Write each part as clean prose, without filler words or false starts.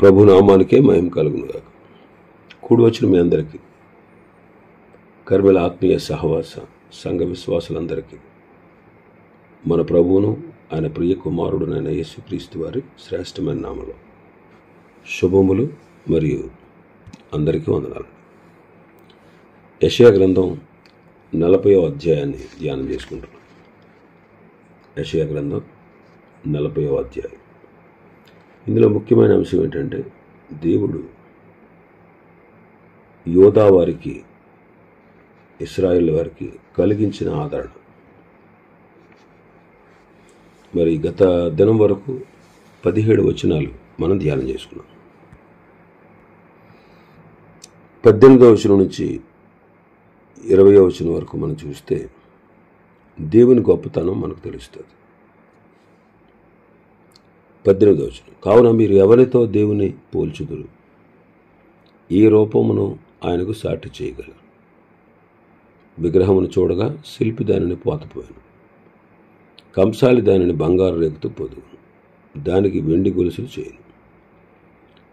ప్రభు నామానికే మహిమ కలుగునుగాక. కూడి వచ్చిన మీ అందరికీ, కర్మల ఆత్మీయ సహవాస సంఘ విశ్వాసులందరికీ మన ప్రభువును ఆయన ప్రియ కుమారుడునైన యేసుక్రీస్తు వారి శ్రేష్టమైన నామలో శుభములు మరియు అందరికీ వందనాలు. యెషయా గ్రంథం 40వ అధ్యాయాన్ని ధ్యానం చేసుకుంటున్నాం. యెషయా గ్రంథం 40వ అధ్యాయం. ఇందులో ముఖ్యమైన అంశం ఏంటంటే, దేవుడు యోధా వారికి, ఇశ్రాయేల్ వారికి కలిగించిన ఆదరణ. మరి గత దినం వరకు 17 వచనాలు మనం ధ్యానం చేసుకున్నాం. 18వ వచనం నుంచి 20వ వచనం వరకు మనం చూస్తే దేవుని గొప్పతనం మనకు తెలుస్తుంది. 18వ వచనం, కావున మీరు ఎవరితో దేవుని పోల్చుదురు? ఈ రూపమును ఆయనకు సాటి చేయగలరు. విగ్రహమును చూడగా శిల్పి దానిని పోతపోయాను, కంసాలి దానిని బంగారు రేకుతో పొదుగు, దానికి వెండి గొలుసులు చేయను.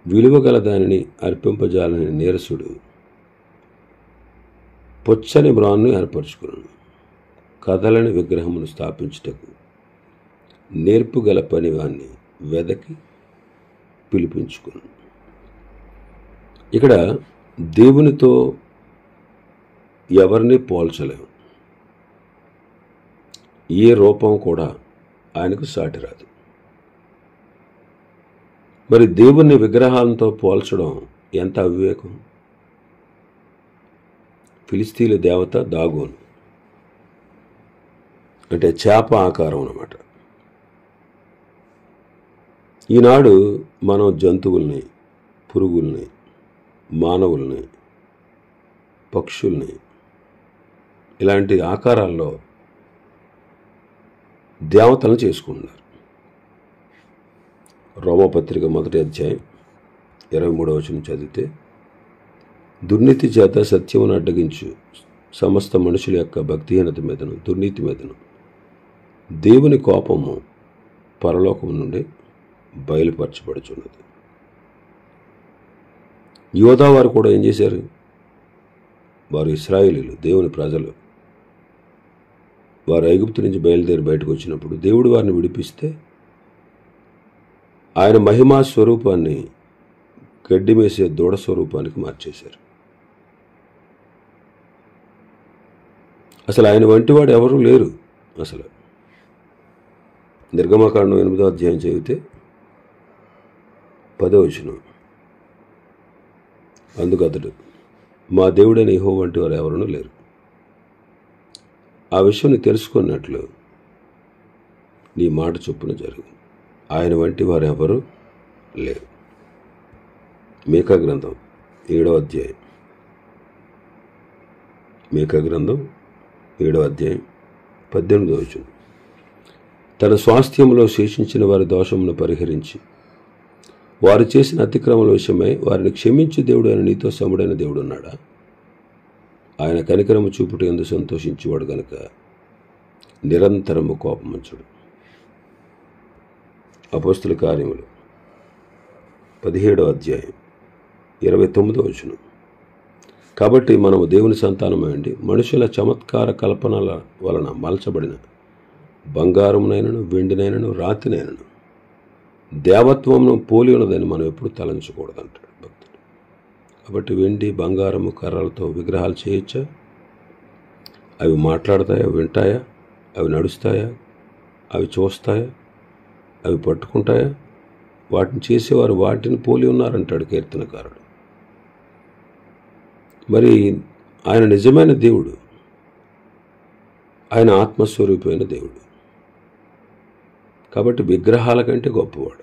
విలువ గల దానిని అర్పింపజాలని నీరసుడు పొచ్చని మ్రాన్ను ఏర్పరచుకున్నాను. కదలని విగ్రహమును స్థాపించుటకు నేర్పుగల పనివాన్ని వెదకి పిలిపించుకున్నాను. ఇక్కడ దేవునితో ఎవరిని పోల్చలేము. ఏ రూపం కూడా ఆయనకు సాటి రాదు. మరి దేవుని విగ్రహాలతో పోల్చడం ఎంత అవివేకం. ఫిలిస్తీన్ల దేవత దాగోను అంటే చేప ఆకారం అన్నమాట. ఈనాడు మనం జంతువుల్ని, పురుగుల్ని, మానవుల్ని, పక్షుల్ని ఇలాంటి ఆకారాల్లో దేవతలను చేసుకుంటున్నారు. రోమపత్రిక 1వ అధ్యాయం 23వ వచనం చదివితే, దుర్నీతి చేత సత్యమును అడ్డగించు సమస్త మనుషుల యొక్క భక్తిహీనత మీదను దుర్నీతి మీదను దేవుని కోపము పరలోకము నుండి బయలుపరచబడుచున్నది. యోధా వారు కూడా ఏం చేశారు? వారు ఇశ్రాయేలీలు, దేవుని ప్రజలు. వారు ఐగుప్తు నుంచి బయలుదేరి బయటకు వచ్చినప్పుడు దేవుడు వారిని విడిపిస్తే ఆయన మహిమా స్వరూపాన్ని గడ్డి మేసే దూడ స్వరూపానికి మార్చేశారు. అసలు ఆయన వంటివాడు ఎవరూ లేరు. అసలు నిర్గమకాండం 8వ అధ్యాయం చదివితే 10వ వచనం, అందుకు అతడు, మా దేవుడైన యెహోవా వంటి వారు ఎవరూ లేరు. ఆ విషయం నీ తెలుసుకున్నట్లు నీ మాట చొప్పున జరుగు. ఆయన వంటి వారు ఎవరు లేరు. మీకా గ్రంథం 7వ అధ్యాయం. మీకా గ్రంథం 7వ అధ్యాయం 18వ వచనం, తన స్వాస్థ్యంలో శేషించిన వారి దోషమును పరిహరించి వారు చేసిన అతిక్రమల విషయమై వారిని క్షమించి దేవుడు ఆయన నీతో సముడైన దేవుడు ఉన్నాడా? ఆయన కనికరము చూపుట ఎందు సంతోషించేవాడు గనుక నిరంతరము కోపమంచుడు. అపోస్తుల కార్యములు 17వ అధ్యాయం 29వ వచనం, కాబట్టి మనము దేవుని సంతానమైండి మనుషుల చమత్కార కల్పనల వలన మలచబడిన బంగారమునైనను వెండినైనను రాతినైనను దేవత్వమును పోలి ఉన్నదని మనం ఎప్పుడు తలంచకూడదంటాడు భక్తుడు. కాబట్టి వెండి, బంగారము, కర్రలతో విగ్రహాలు చేయొచ్చా? అవి మాట్లాడతాయా? వింటాయా? అవి నడుస్తాయా? అవి చూస్తాయా? అవి పట్టుకుంటాయా? వాటిని చేసేవారు వాటిని పోలి ఉన్నారంటాడు కీర్తనకారుడు. మరి ఆయన నిజమైన దేవుడు, ఆయన ఆత్మస్వరూపమైన దేవుడు. కాబట్టి విగ్రహాల కంటే గొప్పవాడు.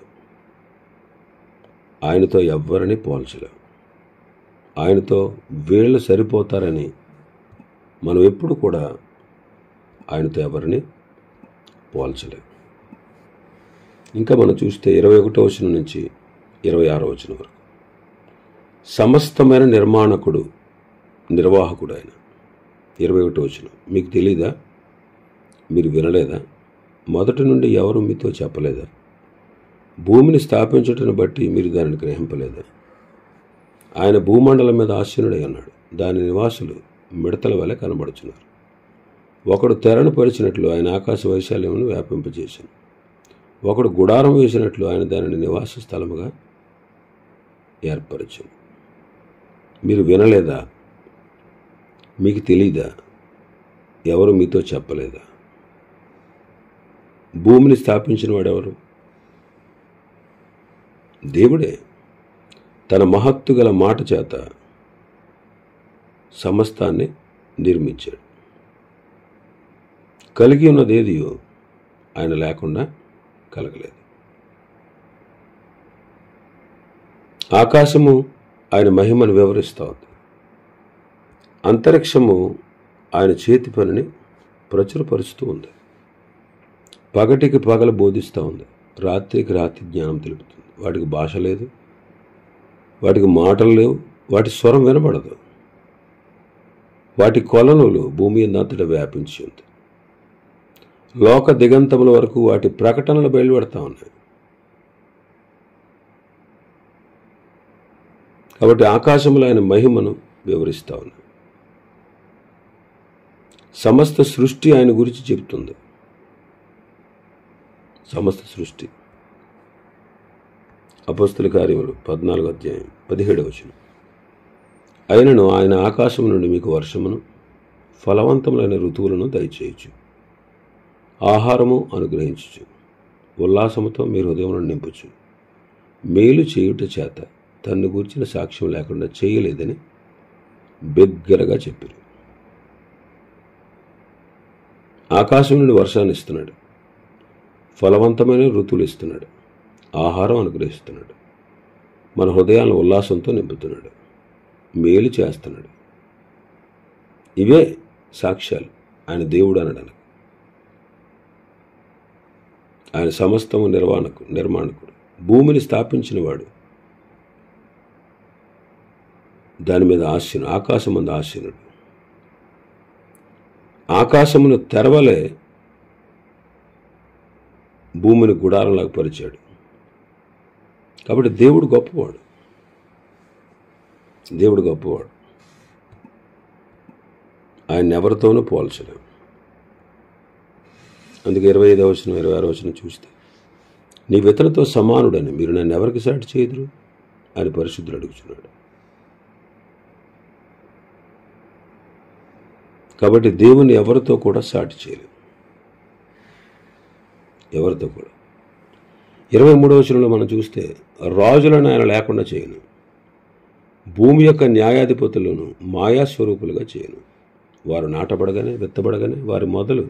ఆయనతో ఎవ్వరిని పోల్చలేము. ఆయనతో వీళ్ళు సరిపోతారని మనం ఎప్పుడు కూడా ఆయనతో ఎవరిని పోల్చలేము. ఇంకా మనం చూస్తే 21వ వచనం నుంచి 26వ వచనం వరకు, సమస్తమైన నిర్మాణకుడు, నిర్వాహకుడు ఆయన. 21వ వచనం, మీకు తెలీదా? మీరు వినలేదా? మొదటి నుండి ఎవరు మీతో చెప్పలేదా? భూమిని స్థాపించుటను బట్టి మీరు దానిని గ్రహింపలేదా? ఆయన భూమండలం మీద ఆసీనుడై ఉన్నాడు. దాని నివాసులు మిడతల వలె కనబడుచున్నారు. ఒకడు తెరను పరిచినట్లు ఆయన ఆకాశ వైశాల్యమును వ్యాపింపజేశాను. ఒకడు గుడారం వేసినట్లు ఆయన దానిని నివాస స్థలముగా ఏర్పరచును. మీరు వినలేదా? మీకు తెలీదా? ఎవరు మీతో చెప్పలేదా? భూమిని స్థాపించిన వాడెవరు? దేవుడే. తన మహత్తు గల మాట చేత సమస్తాన్ని నిర్మించాడు. కలిగి ఉన్నదేదియో ఆయన లేకుండా కలగలేదు. ఆకాశము ఆయన మహిమను వివరిస్తూ ఉంది. అంతరిక్షము ఆయన చేతి పనిని ప్రచురపరుస్తూ ఉంది. పగటికి పగలు బోధిస్తూ ఉంది. రాత్రికి రాత్రి జ్ఞానం తెలుపుతుంది. వాటికి భాష లేదు, వాటికి మాటలు లేవు, వాటి స్వరం వినబడదు. వాటి కొలనులు భూమి అంతటా వ్యాపించి ఉంది. లోక దిగంతముల వరకు వాటి ప్రకటనలు బయలుపెడతా ఉన్నాయి. కాబట్టి ఆకాశంలో ఆయన మహిమను వివరిస్తూ ఉన్నాయి. సమస్త సృష్టి ఆయన గురించి చెబుతుంది. సమస్త సృష్టి. అపోస్తల కార్యములు 14వ అధ్యాయం 17వ వచనం. అయినను ఆయన ఆకాశం నుండి మీకు వర్షమును ఫలవంతములైన ఋతువులను దయచేయచ్చు, ఆహారము అనుగ్రహించచ్చు, ఉల్లాసముతో మీరు హృదయమును నింపచ్చు. మేలు చేయుట చేత తన్ను గూర్చిన సాక్ష్యం లేకుండా చేయలేదని బిగ్గరగా చెప్పారు. ఆకాశం నుండి వర్షాన్ని ఇస్తున్నాడు, ఫలవంతమైన ఋతువులు ఇస్తున్నాడు, ఆహారం అనుగ్రహిస్తున్నాడు, మన హృదయాలను ఉల్లాసంతో నింపుతున్నాడు, మేలు చేస్తున్నాడు. ఇవే సాక్ష్యాలు ఆయన దేవుడు అనడానికి. ఆయన సమస్తము నిర్మాణకుడు, భూమిని స్థాపించిన వాడు, దాని మీద ఆసీనుడు, ఆకాశం మీద ఆసీనుడు. ఆకాశమును తెరవలే భూమిని గుడారంలాగా పరిచాడు. కాబట్టి దేవుడు గొప్పవాడు. దేవుడు గొప్పవాడు. ఆయన ఎవరితోనూ పోల్చలేం. అందుకే 25వ వచనం 26వ వచనం చూస్తే, నీ ఇతనితో సమానుడని మీరు నన్ను ఎవరికి సాటి చేయుదురు అని పరిశుద్ధుడు అడుగుతున్నాడు. కాబట్టి దేవుని ఎవరితో కూడా సాటి చేయలేదు. ఎవరితో కూడా. 23వ వచనంలో మనం చూస్తే, రాజులను ఆయన లేకుండా చేయను, భూమి యొక్క న్యాయాధిపతులను మాయాస్వరూపులుగా చేయను. వారు నాటబడగానే విత్తబడగానే వారి మొదలు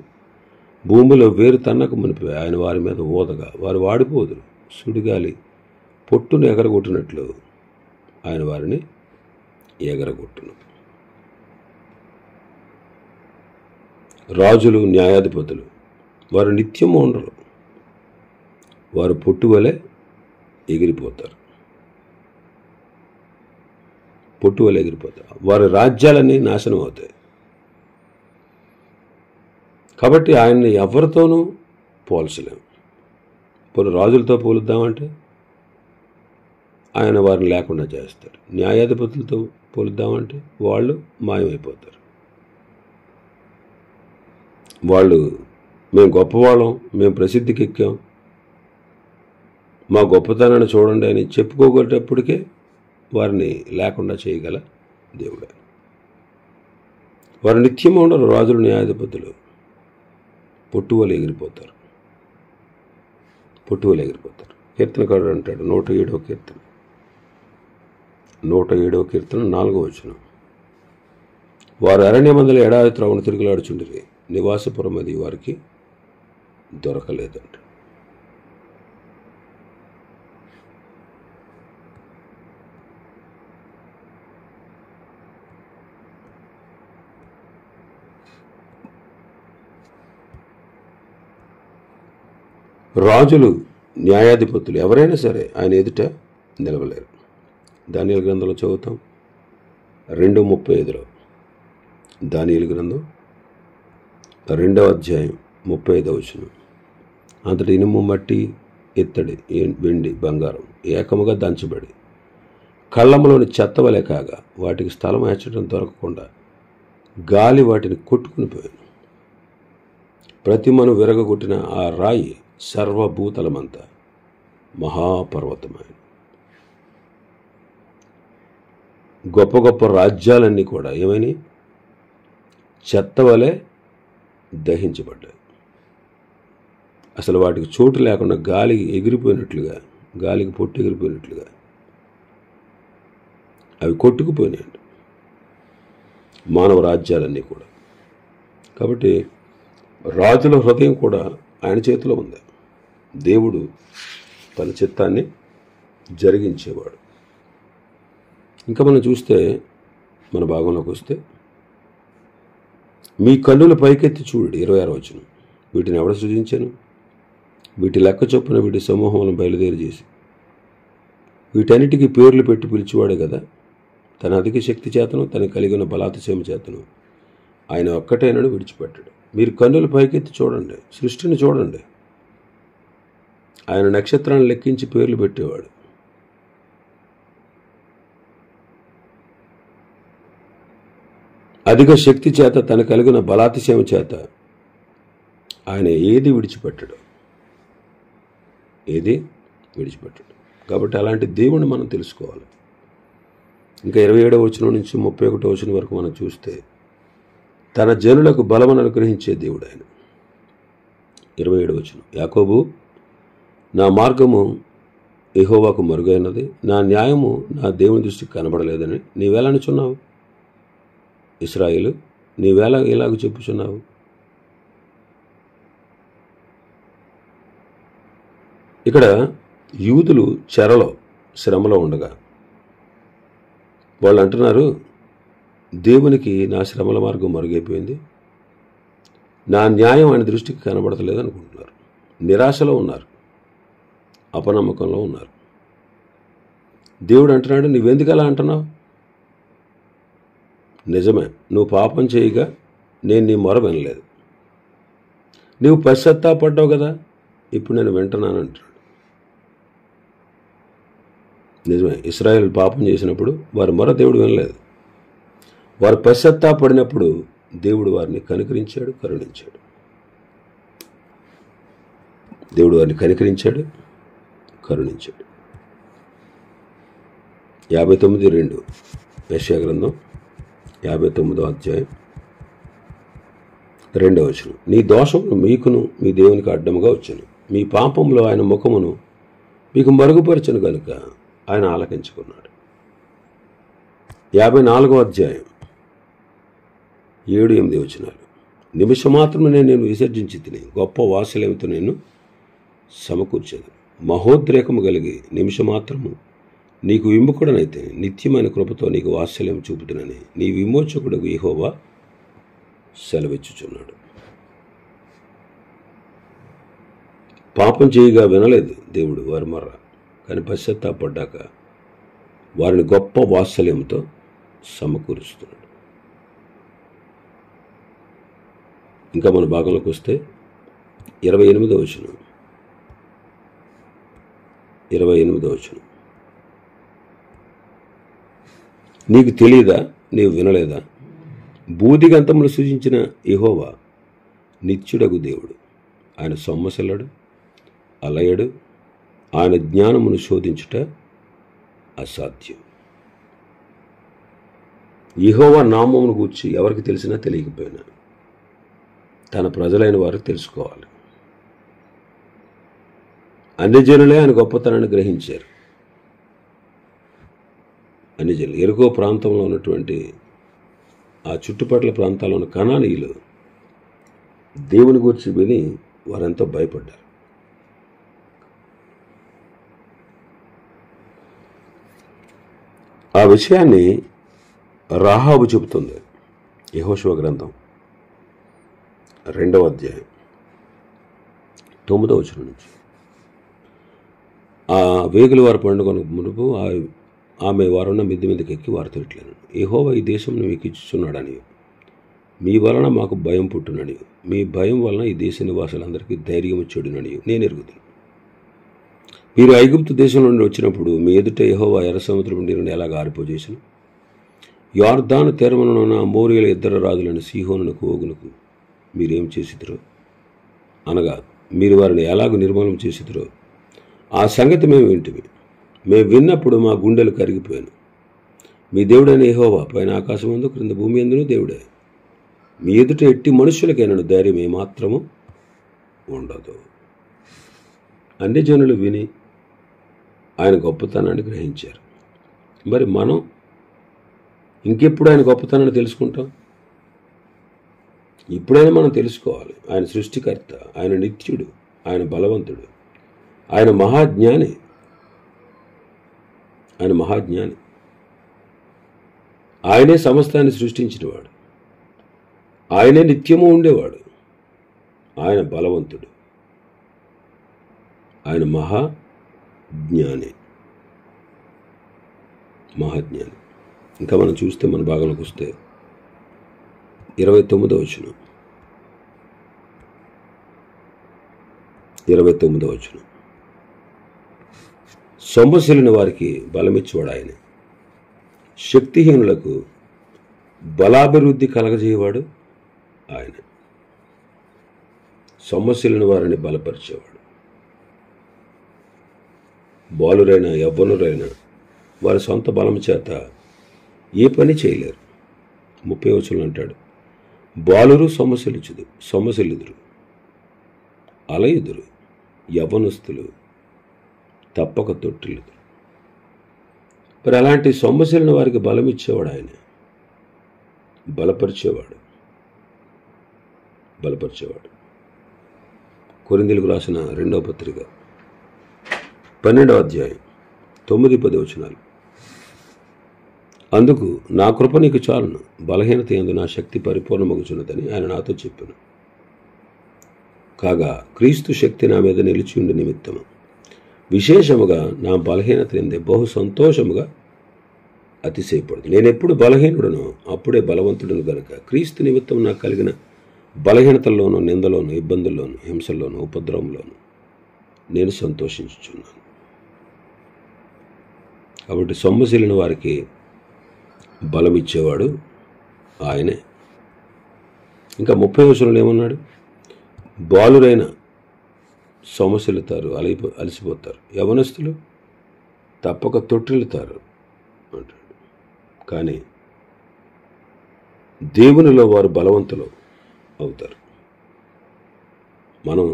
భూమిలో వేరు తన్నకు మునిపి ఆయన వారి మీద ఊదగా వారు వాడిపోదురు. సుడిగాలి పొట్టును ఎగరగొట్టినట్లు ఆయన వారిని ఎగరగొట్టును. రాజులు న్యాయాధిపతులు వారు నిత్యము ఉండరు. వారు పొట్టు వలె ఎగిరిపోతారు. పొట్టు వలె ఎగిరిపోతారు. వారి రాజ్యాలన్నీ నాశనం అవుతాయి. కాబట్టి ఆయన్ని ఎవరితోనూ పోల్చలేము. పోనీ రాజులతో పోలుద్దామంటే ఆయన వారిని లేకుండా చేస్తారు. న్యాయాధిపతులతో పోలుద్దామంటే వాళ్ళు మాయమైపోతారు. వాళ్ళు మేము గొప్పవాళ్ళం, మేము ప్రసిద్ధికి ఎక్కాం, మా గొప్పతనాన్ని చూడండి అని చెప్పుకోగేటప్పటికే వారిని లేకుండా చేయగల దేవుడు. వారు నిత్యం ఉండరు. రాజులు న్యాయాధిపతులు పొట్టువలు ఎగిరిపోతారు. పొట్టువలు ఎగిరిపోతారు. కీర్తనకారుడు అంటాడు 107వ కీర్తన 107వ కీర్తన 4వ వచనం, వారు అరణ్యమందల ఎడారి త్రోవను తిరుగులాడుచుండిరి, నివాసపురం అది వారికి దొరకలేదంట. రాజులు న్యాయాధిపతులు ఎవరైనా సరే ఆయన ఎదుట నిలవలేరు. దానియేలు గ్రంథంలో చదువుతాం 2:35లో. దానియేలు గ్రంథం 2వ అధ్యాయం 35వ వచనం. అంతటి ఇనుము మట్టి ఇత్తడి, వెండి, బంగారం ఏకముగా దంచబడి కళ్ళంలోని చెత్త వలె కాగా వాటికి స్థలం ఏర్చడం దొరకకుండా గాలి వాటిని కొట్టుకుని పోయాను. ప్రతిమను విరగొట్టిన ఆ రాయి సర్వభూతలమంతా మహాపర్వతమైన. గొప్ప గొప్ప రాజ్యాలన్నీ కూడా ఏమైనా చెత్త వలె దహించబడ్డాయి. అసలు వాటికి చోటు లేకుండా గాలికి ఎగిరిపోయినట్లుగా, గాలికి పొట్టు ఎగిరిపోయినట్లుగా అవి కొట్టుకుపోయినాయండి, మానవ రాజ్యాలన్నీ కూడా. కాబట్టి రాజుల హృదయం కూడా ఆయన చేతిలో ఉంది. దేవుడు తన చిత్తాన్ని జరిగించేవాడు. ఇంకా మనం చూస్తే మన భాగంలోకి వస్తే, మీ కన్నుల పైకెత్తి చూడు 26వ వచనం. వీటిని ఎవడ సృజించాను? వీటి లెక్క చొప్పున వీటి సమూహములను బయలుదేరి చేసి వీటన్నిటికీ పేర్లు పెట్టి పిలిచేవాడే కదా. తన అధిక శక్తి చేతను, తన కలిగిన బలాతిశయం చేతను ఆయన ఒక్కటైనను విడిచిపెట్టాడు. మీరు కన్నుల పైకెత్తి చూడండి, సృష్టిని చూడండి. ఆయన నక్షత్రాలను లెక్కించి పేర్లు పెట్టేవాడు. అధిక శక్తి చేత, తన కలిగిన బలాతిశయం చేత ఆయన ఏది విడిచిపెట్టడు, ఏది విడిచిపెట్టడు. కాబట్టి అలాంటి దేవుణ్ణి మనం తెలుసుకోవాలి. ఇంకా 27వ వచనం నుంచి 31వ వచనం వరకు మనం చూస్తే, తన జనులకు బలమును అనుగ్రహించే దేవుడు ఆయన. 27వ వచనం, యాకోబు, నా మార్గము యెహోవాకు మరుగైనది, నా న్యాయము నా దేవుని దృష్టికి కనబడలేదని నీవేళ అనుచున్నావు? ఇశ్రాయేలు, నీవేళ ఇలాగ చెప్పుచున్నావు? ఇక్కడ యూదులు చెరలో, శ్రమలో ఉండగా వాళ్ళు అంటున్నారు, దేవునికి నా శ్రమల మార్గం మరుగైపోయింది, నా న్యాయం ఆయన దృష్టికి కనబడతలేదు అనుకుంటున్నారు. నిరాశలో ఉన్నారు, అపనమ్మకంలో ఉన్నారు. దేవుడు అంటున్నాడు, నువ్వెందుకు అలా అంటున్నావు? నిజమే, నువ్వు పాపం చేయగా నేను నీ మొర వినలేదు. నువ్వు పశ్చాత్తాపడ్డావు కదా, ఇప్పుడు నేను వింటున్నాను అంటున్నాడు. నిజమే, ఇశ్రాయేలు పాపం చేసినప్పుడు వారి మొర దేవుడు వినలేదు. వారు పశ్చాత్తాపడినప్పుడు దేవుడు వారిని కనికరించాడు, కరుణించాడు. దేవుడు వారిని కనికరించాడు, కరుణించాడు. 59:2 యెషయా గ్రంథం 59వ అధ్యాయం 2వ వచనం. నీ దోషములు మీకును మీ దేవునికి అడ్డముగా వచ్చును, మీ పాపంలో ఆయన ముఖమును మీకు మరుగుపరచను కనుక ఆయన ఆలకించుకున్నాడు. 54వ అధ్యాయం 7-8 వచనాలు. నిమిషమాత్రమే నేను విసర్జించి తిని గొప్ప వాత్సల్యంతో నేను సమకూర్చేది. మహోద్రేకము కలిగి నిమిషమాత్రము నీకు విముఖుడనైతే నిత్యమైన కృపతో నీకు వాత్సల్యం చూపుతునని నీ విమోచకుడు యెహోవా సెలవిచ్చుచున్నాడు. పాపం చేయగా వినలేదు దేవుడు వారి మొర్ర, కానీ పశ్చాత్తాపడ్డాక వారిని గొప్ప వాత్సల్యంతో సమకూరుస్తున్నాడు. ఇంకా మన భాగంలోకి వస్తే 28వ వచనం. 28వ వచనం. నీకు తెలియదా, నీవు వినలేదా? బూదిగంతములు సృజించిన యెహోవా నిత్యుడగు దేవుడు. ఆయన సొమ్మసిల్లడు, అలయడు. ఆయన జ్ఞానమును శోధించుట అసాధ్యం. యెహోవా నామమును గూర్చి ఎవరికి తెలిసినా తెలియకపోయినా తన ప్రజలైన వారికి తెలుసుకోవాలి. అన్ని జనులే ఆయన గొప్పతనాన్ని గ్రహించారు. అన్ని జనులు, ఎరుకో ప్రాంతంలో ఉన్నటువంటి ఆ చుట్టుపక్కల ప్రాంతాల్లో ఉన్న కనానీయులు దేవుని గురించి విని వారెంతో భయపడ్డారు. ఆ విషయాన్ని రాహాబు చెబుతుంది. యెహోషువ గ్రంథం 2వ అధ్యాయం 9వ వచనం నుంచి. ఆ వేగుల వారి పండుగను మునుపు ఆమె వారున్న మిద్ది మీదకి ఎక్కి వారితో ఇట్లను, యెహోవా ఈ దేశం మీకు ఇచ్చుచున్నాడని, మీ వలన మాకు భయం పుట్టునని, మీ భయం వలన ఈ దేశ నివాసులందరికీ ధైర్యం చెడునని నేను ఎరుగుతాను. మీరు ఐగుప్తు దేశం నుండి వచ్చినప్పుడు మీ ఎదుట యెహోవా ఎర్ర సముద్రం నీరుని ఎలాగ ఆరిపోజేసిన, యొర్దాను తీరమున అమోరీయుల ఇద్దరు రాజులను సీహోనునకు ఓగునకు మీరేం చేసిద్రో, అనగా మీరు వారిని ఎలాగ నిర్మూలన చేసిద్రో ఆ సంగతి మేము వింటిమి. మేము విన్నప్పుడు మా గుండెలు కరిగిపోయాను. మీ దేవుడైన యెహోవా పైన ఆకాశం ఎందు క్రింద భూమి ఎందును దేవుడే. మీ ఎదుట ఎట్టి మనుషులకైనా ధైర్యం ఏమాత్రము ఉండదు. అన్ని జనులు విని ఆయన గొప్పతనాన్ని గ్రహించారు. మరి మనం ఇంకెప్పుడు ఆయన గొప్పతనాన్ని తెలుసుకుంటాం? ఇప్పుడైనా మనం తెలుసుకోవాలి. ఆయన సృష్టికర్త, ఆయన నిత్యుడు, ఆయన బలవంతుడు, ఆయన మహాజ్ఞాని. ఆయన మహాజ్ఞాని. ఆయనే సమస్తాన్ని సృష్టించినవాడు. ఆయనే నిత్యము ఉండేవాడు. ఆయన బలవంతుడు, ఆయన మహాజ్ఞాని. మహాజ్ఞాని. ఇంకా మనం చూస్తే మన భాగంలోకి వస్తే 29వ వచనం. 29వ వచనం. సొమ్మసిలిన వారికి బలమిచ్చేవాడు ఆయనే, శక్తిహీనులకు బలాభివృద్ధి కలగజేయవాడు ఆయన. సొమ్మసిలిన వారిని బలపరిచేవాడు. బాలురైన యవ్వనురైన వారి సొంత బలం చేత ఏ పని చేయలేరు. 30వ వచనంలో అంటాడు, బాలురు సొమ్మసిల్లుదురు, అలయుదురు, యవ్వనస్తులు తప్పక తొట్టిల్లుదురు. మరి అలాంటి సొమ్మసిలిన వారికి బలం ఇచ్చేవాడు ఆయన, బలపరిచేవాడు. కొరింథీయులకు రాసిన 2వ పత్రిక 12వ అధ్యాయం 9-10 వచనాలు. అందుకు నా కృప నీకు చాలును, బలహీనత యందు నా శక్తి పరిపూర్ణమగుచున్నదని ఆయన నాతో చెప్పాను. కాగా క్రీస్తు శక్తి నా మీద నిలిచి ఉండి నిమిత్తము విశేషముగా నా బలహీనత యందే బహు సంతోషముగా అతిశయపడదు. నేనెప్పుడు బలహీనుడను అప్పుడే బలవంతుడను గనుక క్రీస్తు నిమిత్తం నాకు కలిగిన బలహీనతల్లోనూ, నిందలోను, ఇబ్బందుల్లోను, హింసల్లోను, ఉపద్రవంలోను నేను సంతోషించుచున్నాను. కాబట్టి సొమ్మసిలిన వారికి బలం ఇచ్చేవాడు ఆయనే. ఇంకా 30వ వచనంలో ఏమన్నాడు? బాలురైన సొమ్మసిల్లుతారు, అలసిపోతారు, యవనస్తులు తప్పక తొట్టిల్లుతారు అంటాడు. కానీ దేవునిలో వారు బలవంతులు అవుతారు. మనం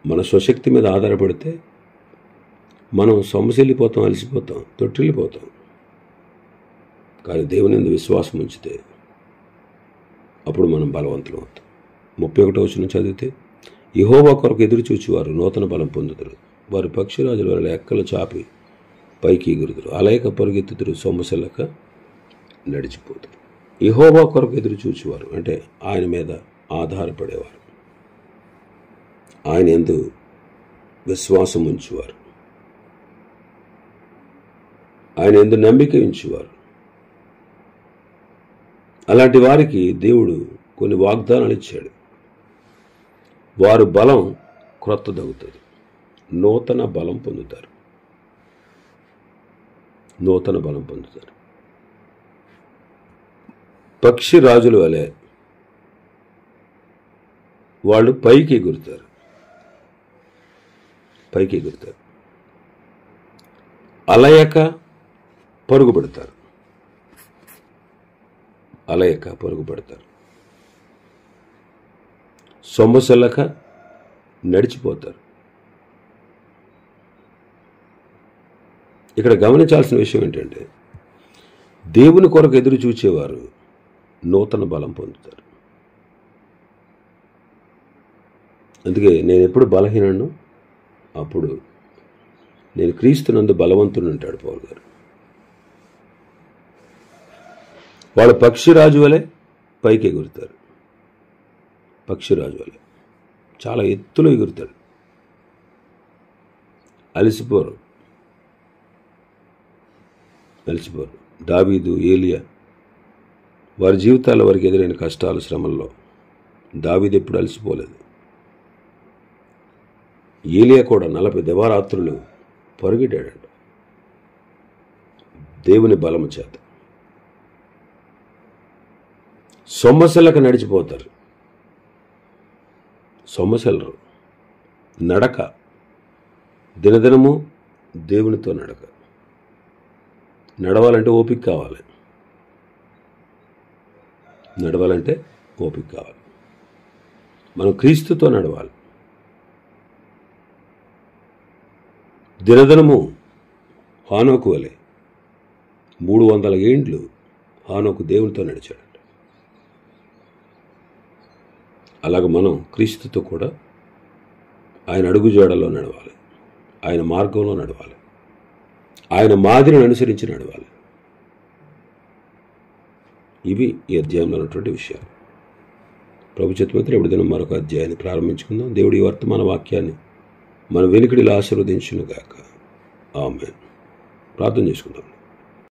మన స్వశక్తి మీద ఆధారపడితే మనం సొమ్మసిల్లిపోతాం, అలసిపోతాం, తొట్టిల్లిపోతాం. కానీ దేవుని యందు విశ్వాసం ఉంచితే అప్పుడు మనం బలవంతులం అవుతాం. 31వ వచనం చదివితే, యెహోవా కొరకు ఎదురు చూచువారు నూతన బలం పొందుదురు, వారు పక్షిరాజుల వలె రెక్కలు చాపి పైకి ఎగురుదురు, అలయక పరుగెత్తుదురు, సొమ్మసిల్లక నడిచిపోతారు. యెహోవా కొరకు ఎదురు చూచువారు అంటే ఆయన మీద ఆధారపడేవారు, ఆయన యందు విశ్వాసం ఉంచువారు, ఆయన యందు నమ్మిక ఉంచువారు. అలాంటి వారికి దేవుడు కొన్ని వాగ్దానాలు ఇచ్చాడు. వారు బలం క్రొత్తదవుతుంది, నూతన బలం పొందుతారు. పక్షి రాజుల వలె వాళ్ళు పైకి ఎగురుతారు. అలయక పరుగు పెడతారు. సొమ్మసిల్లక నడిచిపోతారు. ఇక్కడ గమనించాల్సిన విషయం ఏంటంటే, దేవుని కొరకు ఎదురు చూచేవారు నూతన బలం పొందుతారు. అందుకే నేను ఎప్పుడు బలహీనను అప్పుడు నేను క్రీస్తునందు బలవంతుడు అంటాడు పౌలు గారు. వాళ్ళు పక్షిరాజు వలె పైకి ఎగురుతారు. చాలా ఎత్తులో ఎగురుతాడు. అలసిపోరు. దావీదు, ఏలియా వారి జీవితాల వారికి ఎదురైన కష్టాలు, శ్రమల్లో దావీదు ఎప్పుడు అలసిపోలేదు. ఏలియా కూడా 40 దివారాత్రులు పరిగెట్టాడంట దేవుని బలము చేత. సొమ్మసెలకు నడిచిపోతారు, సొమ్మసెలరు. నడక దినదినము దేవునితో నడక. నడవాలంటే ఓపిక కావాలి, నడవాలంటే ఓపిక కావాలి. మనం క్రీస్తుతో నడవాలి. దినదినము హానోకు వలె 300 ఏండ్లు హానోకు దేవునితో నడిచాడంట. అలాగ మనం క్రీస్తుతో కూడా ఆయన అడుగుజాడల్లో నడవాలి, ఆయన మార్గంలో నడవాలి, ఆయన మాదిరిని అనుసరించి నడవాలి. ఇవి ఈ అధ్యాయంలో ఉన్నటువంటి విషయాలు. ప్రభు చిత్తమైతే రేపటి దినం మరొక అధ్యాయాన్ని ప్రారంభించుకుందాం. దేవుడి వర్తమాన వాక్యాన్ని మన వెనుకడిలో ఆశీర్వదించునుగాక. ఆమేన్. ప్రార్థన చేసుకుందాం.